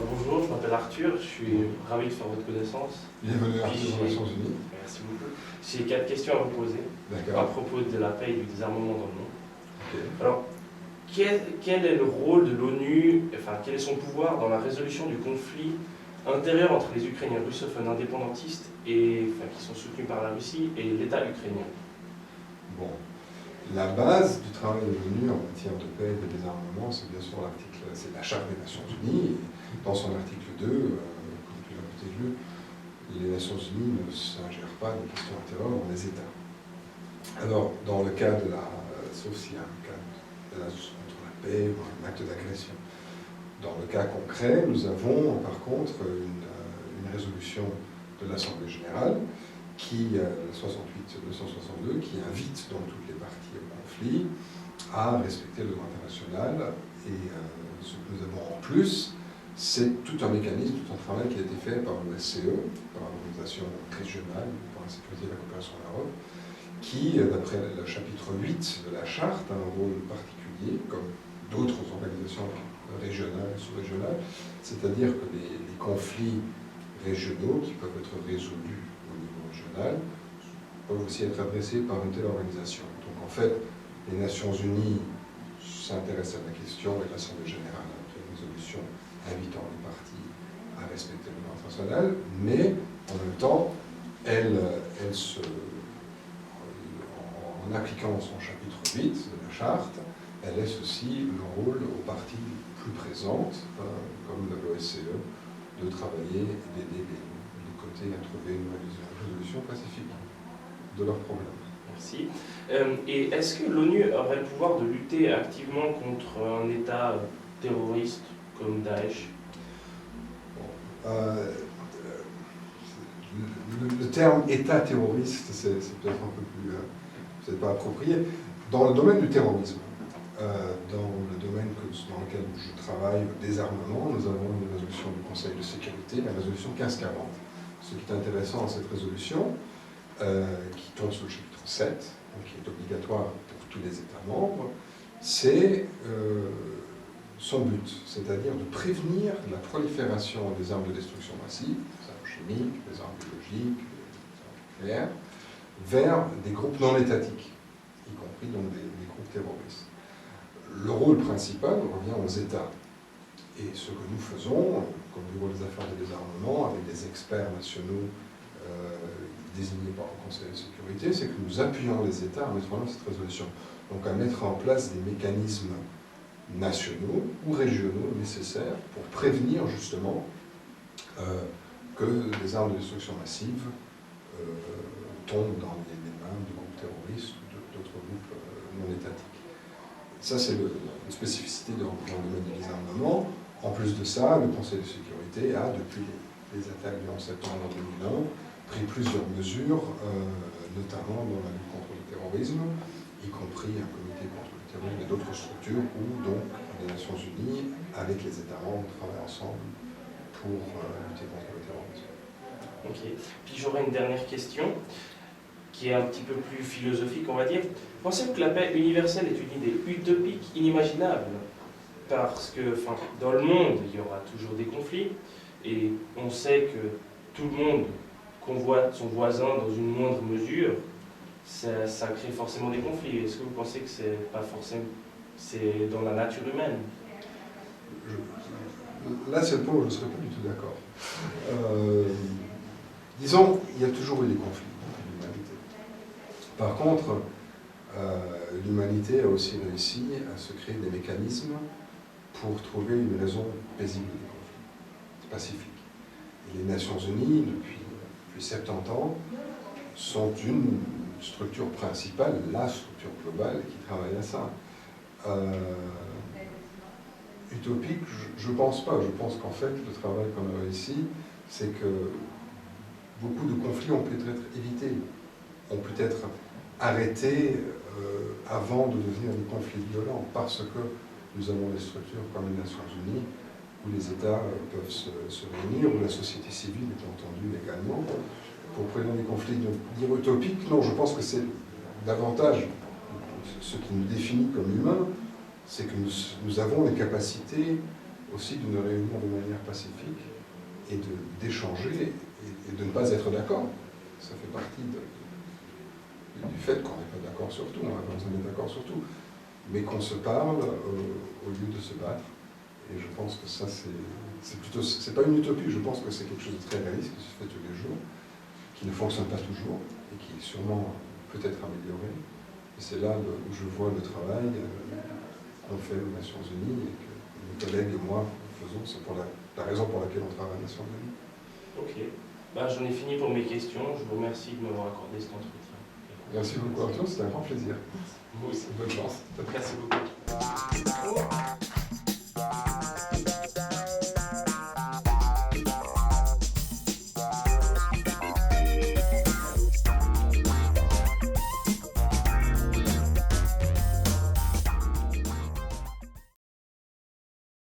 Bonjour, je m'appelle Arthur, je suis ravi de faire votre connaissance. Bienvenue à Arthur aux Nations Unies. Merci beaucoup. J'ai 4 questions à vous poser à propos de la paix et du désarmement dans le monde. Okay. Alors, quel est le rôle de l'ONU, enfin quel est son pouvoir dans la résolution du conflit intérieur entre les Ukrainiens russophones indépendantistes et, qui sont soutenus par la Russie et l'État ukrainien? Bon, la base du travail de l'ONU en matière de paix et de désarmement, c'est bien sûr c'est la Charte des Nations Unies. Dans son article 2, comme tu l'as peut-être lu, les Nations Unies ne s'ingèrent pas des questions intérieures dans les États. Alors, dans le cas de sauf s'il y a un cas contre la paix ou un acte d'agression. Dans le cas concret, nous avons par contre une résolution de l'Assemblée générale qui, 262, qui invite donc toutes les parties au conflit à respecter le droit international. Et ce que nous avons en plus, c'est tout un mécanisme, tout un travail qui a été fait par l'OSCE, par l'Organisation régionale pour la sécurité et la coopération en Europe, qui, d'après le chapitre 8 de la Charte, a un rôle particulier, comme d'autres organisations régionales et sous-régionales, c'est-à-dire que les conflits régionaux qui peuvent être résolus au niveau régional peuvent aussi être adressés par une telle organisation. Donc en fait, les Nations Unies s'intéressent à la question et l'Assemblée générale a pris une résolution invitant les parties à respecter le droit international, mais en même temps, en appliquant son chapitre 8 de la Charte, elle laisse aussi le rôle aux parties plus présentes, comme l'OSCE, de travailler et d'aider les deux côtés à trouver une résolution pacifique de leurs problèmes. Merci. Et est-ce que l'ONU aurait le pouvoir de lutter activement contre un État terroriste comme Daesh? Le terme État terroriste, c'est peut-être un peu plus... c'est pas approprié. Dans le domaine du terrorisme, dans le domaine dans lequel je travaille, le désarmement, nous avons une résolution du Conseil de sécurité, la résolution 1540. Ce qui est intéressant dans cette résolution, qui tombe sous le chapitre 7, donc qui est obligatoire pour tous les États membres, c'est son but, c'est-à-dire de prévenir la prolifération des armes de destruction massive, des armes chimiques, des armes biologiques, des armes nucléaires, vers des groupes non étatiques, y compris donc des groupes terroristes. Le rôle principal revient aux États. Et ce que nous faisons, comme Bureau des affaires de désarmement, avec des experts nationaux désignés par le Conseil de sécurité, c'est que nous appuyons les États à mettre en œuvre cette résolution. Donc à mettre en place des mécanismes nationaux ou régionaux nécessaires pour prévenir justement que des armes de destruction massive tombent dans les mains de groupes terroristes ou d'autres groupes non étatiques. Ça, c'est une spécificité dans le domaine du désarmement. En plus de ça, le Conseil de sécurité a, depuis les attaques du 11 septembre 2001, pris plusieurs mesures, notamment dans la lutte contre le terrorisme, y compris un comité contre le terrorisme et d'autres structures où donc les Nations Unies, avec les États membres, travaillent ensemble pour lutter contre le terrorisme. Ok. Puis j'aurais une dernière question, qui est un petit peu plus philosophique, on va dire. Pensez-vous que la paix universelle est une idée utopique, inimaginable? Parce que dans le monde, il y aura toujours des conflits, et on sait que tout le monde convoite son voisin dans une moindre mesure, ça crée forcément des conflits. Est-ce que vous pensez que c'est pas forcément, c'est dans la nature humaine? Là, c'est le point où je ne serais pas du tout d'accord. Disons, il y a toujours eu des conflits dans l'humanité. Par contre, l'humanité a aussi réussi à se créer des mécanismes pour trouver une raison paisible des conflits, pacifiques. Et les Nations Unies, depuis 70 ans, sont une structure principale, la structure globale qui travaille à ça. Utopique, je ne pense pas. Je pense qu'en fait, le travail qu'on a réussi, c'est que beaucoup de conflits ont pu être évités, ont pu être arrêtés avant de devenir des conflits violents, parce que nous avons des structures comme les Nations Unies, où les États peuvent se réunir, où la société civile est entendue également, pour prévenir des conflits. Dire utopique, non, je pense que c'est davantage ce qui nous définit comme humains, c'est que nous avons les capacités aussi de nous réunir de manière pacifique et d'échanger et de ne pas être d'accord. Ça fait partie du fait qu'on n'est pas d'accord sur tout, on n'a pas besoin d'être d'accord sur tout, mais qu'on se parle au lieu de se battre. Et je pense que ça, c'est pas une utopie, je pense que c'est quelque chose de très réaliste qui se fait tous les jours, qui ne fonctionne pas toujours et qui sûrement peut être amélioré. Et c'est là où je vois le travail qu'on fait aux Nations Unies et que mes collègues et moi faisons. C'est pour la raison pour laquelle on travaille aux Nations Unies. Ok. Ben, j'en ai fini pour mes questions. Je vous remercie de m'avoir accordé cet entretien. Merci beaucoup Arthur, c'était un grand plaisir. Vous aussi. Bonne chance. Merci beaucoup.